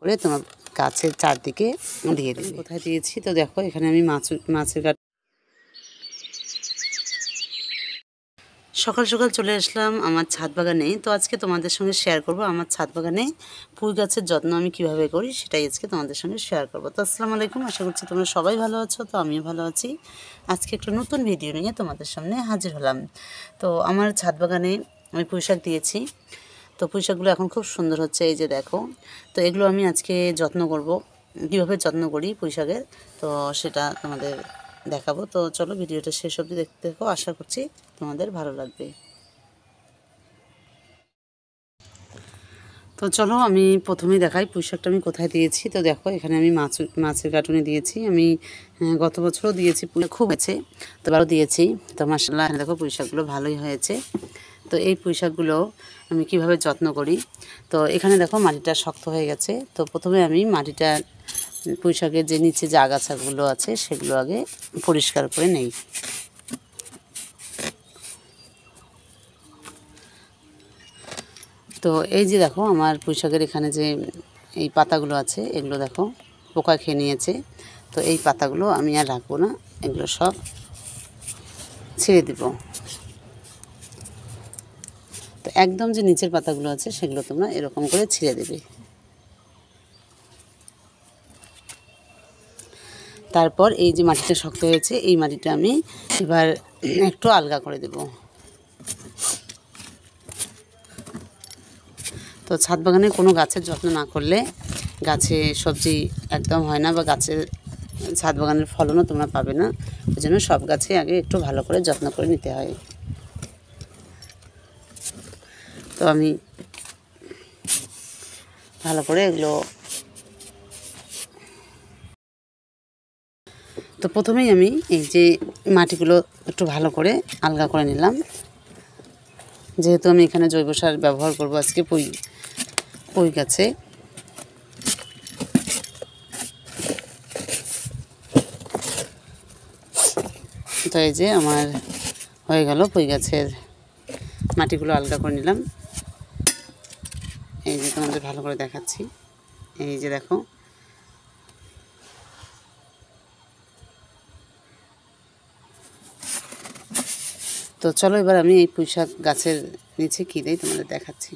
করে তোমার গাছের চারদিকে দিয়ে দিই। কোথায় দিয়েছি তো দেখো, এখানে আমি মাছের গাছ। সকাল সকাল চলে আসলাম আমার ছাদ বাগানে। তো আজকে তোমাদের সঙ্গে শেয়ার করব আমার ছাদ বাগানে ফুল গাছের যত্ন আমি কিভাবে করি, সেটাই আজকে তোমাদের সঙ্গে শেয়ার করব। তো আসসালামু আলাইকুম, আশা করছি তোমরা সবাই ভালো আছো। তো আমিও ভালো আছি। আজকে একটা নতুন ভিডিও নিয়ে তোমাদের সামনে হাজির হলাম। তো আমার ছাদ বাগানে আমি পুঁইশাক দিয়েছি। তো পুঁইশাকগুলো এখন খুব সুন্দর হচ্ছে, এই যে দেখো। তো এগুলো আমি আজকে যত্ন করব, কীভাবে যত্ন করি পুঁইশাকের, তো সেটা তোমাদের দেখাবো। তো চলো ভিডিওটা শেষ অবধি দেখতে দেখো, আশা করছি তোমাদের ভালো লাগবে। তো চলো আমি প্রথমেই দেখাই পুঁইশাকটা আমি কোথায় দিয়েছি। তো দেখো, এখানে আমি মাছের কার্টুনে দিয়েছি। আমি গত বছরও দিয়েছি, খুব হয়েছে, তো এবারও দিয়েছি। তো মাশাআল্লাহ দেখো পুঁইশাকগুলো ভালোই হয়েছে। তো এই পুঁইশাকগুলো আমি কিভাবে যত্ন করি, তো এখানে দেখো মাটিটা শক্ত হয়ে গেছে। তো প্রথমে আমি মাটিটা, পুঁইশাকের যে নিচে যে আগাছাগুলো আছে সেগুলো আগে পরিষ্কার করে নেই। তো এই যে দেখো আমার পুঁইশাকের এখানে যে এই পাতাগুলো আছে, এগুলো দেখো পোকা খেয়ে নিয়েছে। তো এই পাতাগুলো আমি আর রাখবো না, এগুলো সব ছেড়ে দিব। তো একদম যে নিচের পাতাগুলো আছে সেগুলো তোমরা এরকম করে ছিঁড়ে দেবে। তারপর এই যে মাটিটা শক্ত হয়েছে, এই মাটিটা আমি এবার একটু আলগা করে দেব। তো ছাদ বাগানে কোনো গাছের যত্ন না করলে গাছে সবজি একদম হয় না, বা গাছের ছাদ বাগানের ফলনও তোমরা পাবে না। ওই জন্য সব গাছে আগে একটু ভালো করে যত্ন করে নিতে হয়। তো আমি ভালো করে এগুলো, তো প্রথমেই আমি এই যে মাটিগুলো একটু ভালো করে আলগা করে নিলাম। যেহেতু আমি এখানে জৈব সার ব্যবহার করব আজকে পুঁই গাছে। তো এই যে আমার হয়ে গেল, পুঁই গাছের মাটিগুলো আলগা করে নিলাম। এই যে তোমাদের ভালো করে দেখাচ্ছি, এই যে দেখো। তো চলো এবার আমি এই পুঁইশাক গাছের নিচে কী দিই তোমাদের দেখাচ্ছি।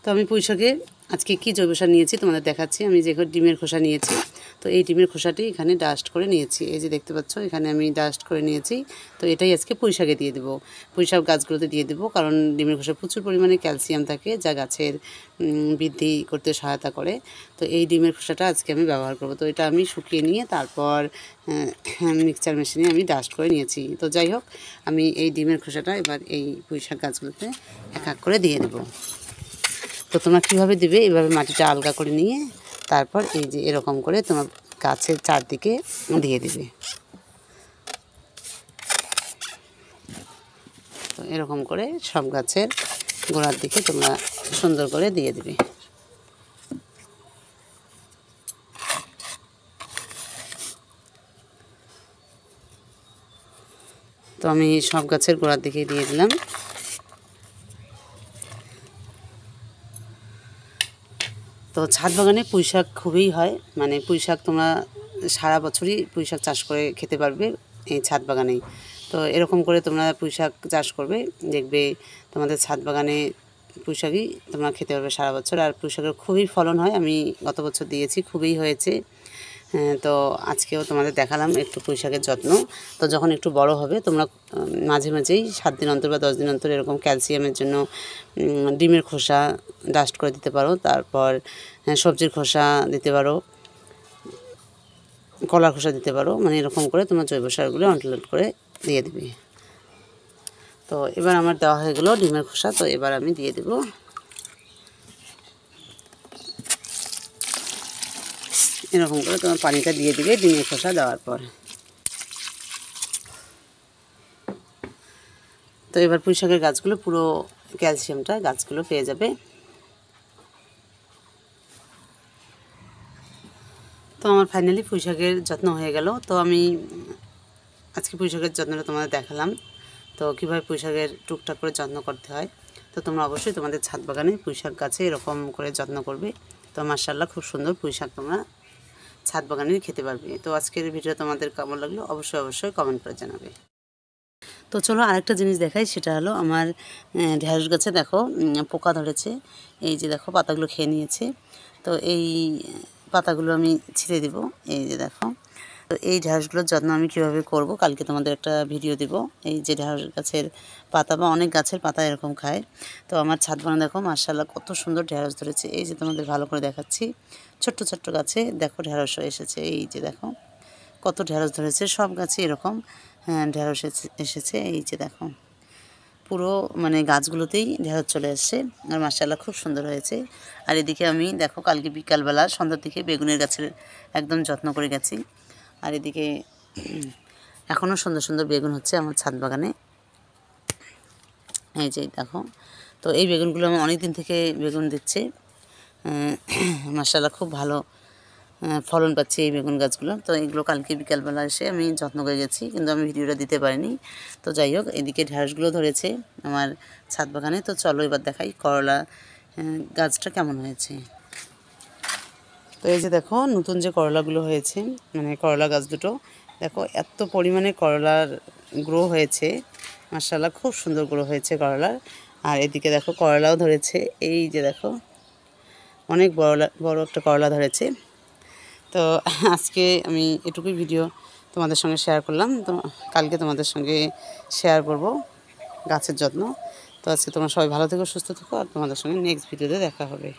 তো আমি পুঁইশাকে আজকে কী জৈব সার নিয়েছি তোমাদের দেখাচ্ছি। আমি যে ডিমের খোসা নিয়েছি, তো এই ডিমের খোসাটি এখানে ডাস্ট করে নিয়েছি। এই যে দেখতে পাচ্ছ, এখানে আমি ডাস্ট করে নিয়েছি। তো এটাই আজকে পুঁইশাকে দিয়ে দেবো, পুঁইশাক গাছগুলোতে দিয়ে দেবো। কারণ ডিমের খোসা প্রচুর পরিমাণে ক্যালসিয়াম থাকে, যা গাছের বৃদ্ধি করতে সহায়তা করে। তো এই ডিমের খোসাটা আজকে আমি ব্যবহার করব। তো এটা আমি শুকিয়ে নিয়ে তারপর মিক্সচার মেশিনে আমি ডাস্ট করে নিয়েছি। তো যাই হোক, আমি এই ডিমের খোসাটা এবার এই পুঁইশাক গাছগুলোতে এক এক করে দিয়ে দেবো। তো তোমরা কীভাবে দেবে, এভাবে মাটিটা আলগা করে নিয়ে তারপর এই যে এরকম করে তোমার গাছের চারদিকে দিয়ে দেবে। তো এরকম করে সব গাছের গোড়ার দিকে তোমরা সুন্দর করে দিয়ে দেবে। তো আমি সব গাছের গোড়ার দিকে দিয়ে দিলাম। তো ছাদ বাগানে পুঁইশাক খুবই হয়, মানে পুঁইশাক তোমরা সারা বছরই পুঁইশাক চাষ করে খেতে পারবে এই ছাদ বাগানেই। তো এরকম করে তোমরা পুঁইশাক চাষ করবে, দেখবে তোমাদের ছাদ বাগানে পুঁইশাকই তোমরা খেতে পারবে সারা বছর। আর পুঁইশাকের খুবই ফলন হয়, আমি গত বছর দিয়েছি, খুবই হয়েছে। তো আজকেও তোমাদের দেখালাম একটু পুঁইশাকের যত্ন। তো যখন একটু বড় হবে তোমরা মাঝে মাঝেই 7 দিন অন্তর বা 10 দিন অন্তর এরকম ক্যালসিয়ামের জন্য ডিমের খোসা ডাস্ট করে দিতে পারো। তারপর সবজির খোসা দিতে পারো, কলার খোসা দিতে পারো, মানে এরকম করে তোমার জৈব সারগুলো অল্টারনেট করে দিয়ে দিবে। তো এবার আমার দেওয়া হয়ে গেলো ডিমের খোসা। তো এবার আমি দিয়ে দেবো এরকম করে, তোমার পানিটা দিয়ে দিবে ডিমের খোসা দেওয়ার পর। তো এবার পুঁইশাকের গাছগুলো পুরো ক্যালসিয়ামটা গাছগুলো পেয়ে যাবে। তো আমার ফাইনালি পুঁইশাকের যত্ন হয়ে গেল। তো আমি আজকে পুঁইশাকের যত্নটা তোমাদের দেখালাম, তো কীভাবে পুঁইশাকের টুকটাক করে যত্ন করতে হয়। তো তোমরা অবশ্যই তোমাদের ছাদ বাগানে পুঁইশাক গাছে এরকম করে যত্ন করবে। তো মাশাআল্লাহ খুব সুন্দর পুঁইশাক তোমরা ছাদ বাগানে খেতে পারবে। তো আজকের ভিডিও তোমাদের কেমন লাগলো অবশ্যই কমেন্ট করে জানাবে। তো চলো আরেকটা জিনিস দেখাই, সেটা হলো আমার ঢেঁড়স গাছে দেখো পোকা ধরেছে। এই যে দেখো পাতাগুলো খেয়ে নিয়েছে। তো এই পাতাগুলো আমি ছিঁড়ে দিব। এই যে দেখো, তো এই ঢেঁড়সগুলোর যত্ন আমি কীভাবে করব কালকে তোমাদের একটা ভিডিও দেব। এই যে ঢেঁড়স গাছের পাতা বা অনেক গাছের পাতা এরকম খায়। তো আমার ছাদ বাগানে দেখো মাশাআল্লাহ কত সুন্দর ঢেঁড়স ধরেছে। এই যে তোমাদের ভালো করে দেখাচ্ছি, ছোট্ট ছোট্ট গাছে দেখো ঢেঁড়স এসেছে। এই যে দেখো কত ঢেঁড়স ধরেছে, সব গাছে এরকম ঢেঁড়স এসেছে। এই যে দেখো পুরো মানে গাছগুলোতেই ঢেঁড়স চলে এসছে, আর মাশাআল্লাহ খুব সুন্দর হয়েছে। আর এদিকে আমি দেখো কালকে বিকালবেলা সন্ধ্যার দিকে বেগুনের গাছের একদম যত্ন করে গেছি। আর এদিকে এখনও সুন্দর সুন্দর বেগুন হচ্ছে আমার ছাদ বাগানে। এই যে দেখো, তো এই বেগুনগুলো আমি অনেক দিন থেকে বেগুন দিচ্ছে। মাশাআল্লাহ খুব ভালো ফলন পাচ্ছি এই বেগুন গাছগুলো। তো এগুলো কালকে বিকালবেলা এসে আমি যত্ন করে গেছি, কিন্তু আমি ভিডিওটা দিতে পারিনি। তো যাই হোক, এদিকে ঢেঁড়সগুলো ধরেছে আমার ছাদ বাগানে। তো চলো এবার দেখাই করলা গাছটা কেমন হয়েছে। তো এই যে দেখো নতুন যে করলাগুলো হয়েছে, মানে করলা গাছ দুটো দেখো এত পরিমাণে করলার গ্রো হয়েছে। মাশাআল্লাহ খুব সুন্দর গ্রো হয়েছে করলার। আর এদিকে দেখো করলাও ধরেছে। এই যে দেখো অনেক বড় একটা করলা ধরেছে। তো আজকে আমি এটুকুই ভিডিও তোমাদের সঙ্গে শেয়ার করলাম। তো কালকে তোমাদের সঙ্গে শেয়ার করব গাছের যত্ন। তো আজকে তোমরা সবাই ভালো থেকো, সুস্থ থেকো, আর তোমাদের সঙ্গে নেক্সট ভিডিওতে দেখা হবে।